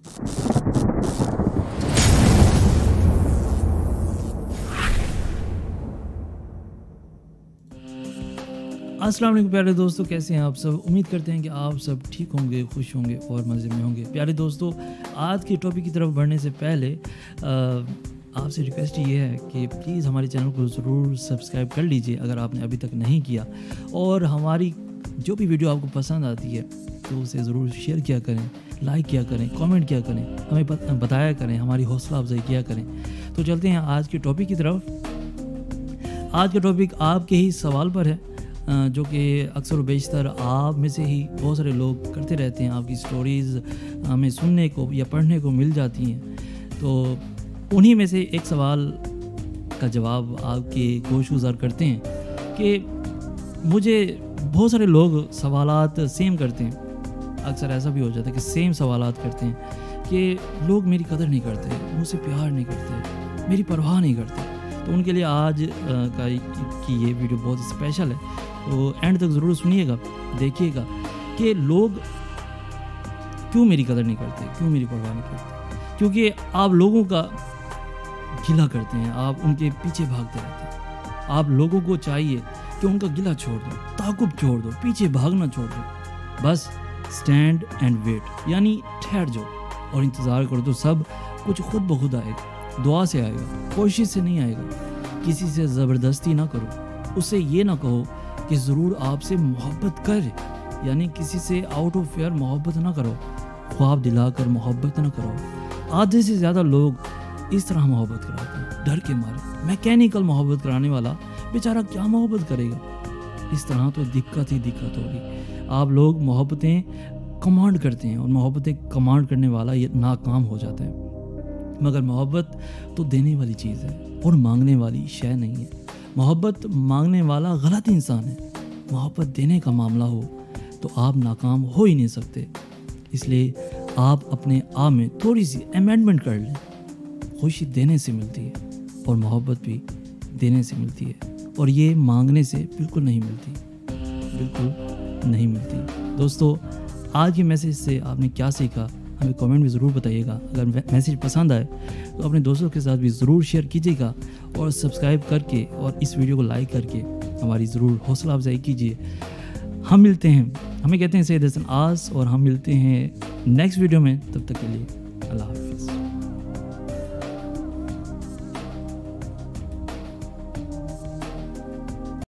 अस्सलाम वालेकुम प्यारे दोस्तों, कैसे हैं आप सब। उम्मीद करते हैं कि आप सब ठीक होंगे, खुश होंगे और मज़े में होंगे। प्यारे दोस्तों, आज की टॉपिक की तरफ बढ़ने से पहले आपसे रिक्वेस्ट ये है कि प्लीज़ हमारे चैनल को ज़रूर सब्सक्राइब कर लीजिए अगर आपने अभी तक नहीं किया, और हमारी जो भी वीडियो आपको पसंद आती है तो उसे ज़रूर शेयर किया करें, लाइक किया करें, कमेंट किया करें, हमें बताया करें, हमारी हौसला अफजाई किया करें। तो चलते हैं आज की टॉपिक की तरफ। आज का टॉपिक आपके ही सवाल पर है, जो कि अक्सर व बेशतर आप में से ही बहुत सारे लोग करते रहते हैं। आपकी स्टोरीज़ हमें सुनने को या पढ़ने को मिल जाती हैं, तो उन्हीं में से एक सवाल का जवाब आपके गोशगुजार करते हैं कि मुझे बहुत सारे लोग सवालात सेम करते हैं। अक्सर ऐसा भी हो जाता है कि सेम सवालात करते हैं कि लोग मेरी कदर नहीं करते, मुझसे प्यार नहीं करते, मेरी परवाह नहीं करते। तो उनके लिए आज की ये वीडियो बहुत स्पेशल है, तो एंड तक ज़रूर सुनिएगा, देखिएगा कि लोग क्यों मेरी कदर नहीं करते, क्यों मेरी परवाह नहीं करते। क्योंकि आप लोगों का गिला करते हैं, आप उनके पीछे भागते रहते हैं। आप लोगों को चाहिए कि उनका गिला छोड़ दो, ताकुब छोड़ दो, पीछे भागना छोड़ दो, बस स्टैंड एंड वेट, यानी ठहर जाओ और इंतज़ार कर दो। सब कुछ खुद ब खुद आएगा, दुआ से आएगा, कोशिश से नहीं आएगा। किसी से ज़बरदस्ती ना करो, उससे ये ना कहो कि ज़रूर आपसे मोहब्बत कर, यानी किसी से आउट ऑफ फेयर मोहब्बत ना करो, ख्वाब दिलाकर मोहब्बत ना करो। आधे से ज़्यादा लोग इस तरह मोहब्बत कराते हैं, डर के मारे। मैकेनिकल मोहब्बत कराने वाला बेचारा क्या मोहब्बत करेगा। इस तरह तो दिक्कत ही दिक्कत होगी। आप लोग मोहब्बतें कमांड करते हैं और मोहब्बतें कमांड करने वाला ये नाकाम हो जाता है। मगर मोहब्बत तो देने वाली चीज़ है और मांगने वाली शय नहीं है। मोहब्बत मांगने वाला गलत इंसान है। मोहब्बत देने का मामला हो तो आप नाकाम हो ही नहीं सकते। इसलिए आप अपने आप में थोड़ी सी अमेंडमेंट कर लें। खुशी देने से मिलती है और मोहब्बत भी देने से मिलती है, और ये मांगने से बिल्कुल नहीं मिलती, बिल्कुल नहीं मिलती। दोस्तों, आज के मैसेज से आपने क्या सीखा हमें कमेंट में ज़रूर बताइएगा। अगर मैसेज पसंद आए तो अपने दोस्तों के साथ भी ज़रूर शेयर कीजिएगा, और सब्सक्राइब करके और इस वीडियो को लाइक करके हमारी ज़रूर हौसला अफजाई कीजिए। हम मिलते हैं, हमें कहते हैं सैयद हसन आस, और हम मिलते हैं नेक्स्ट वीडियो में। तब तक के लिए अल्लाह हाफ़िज़।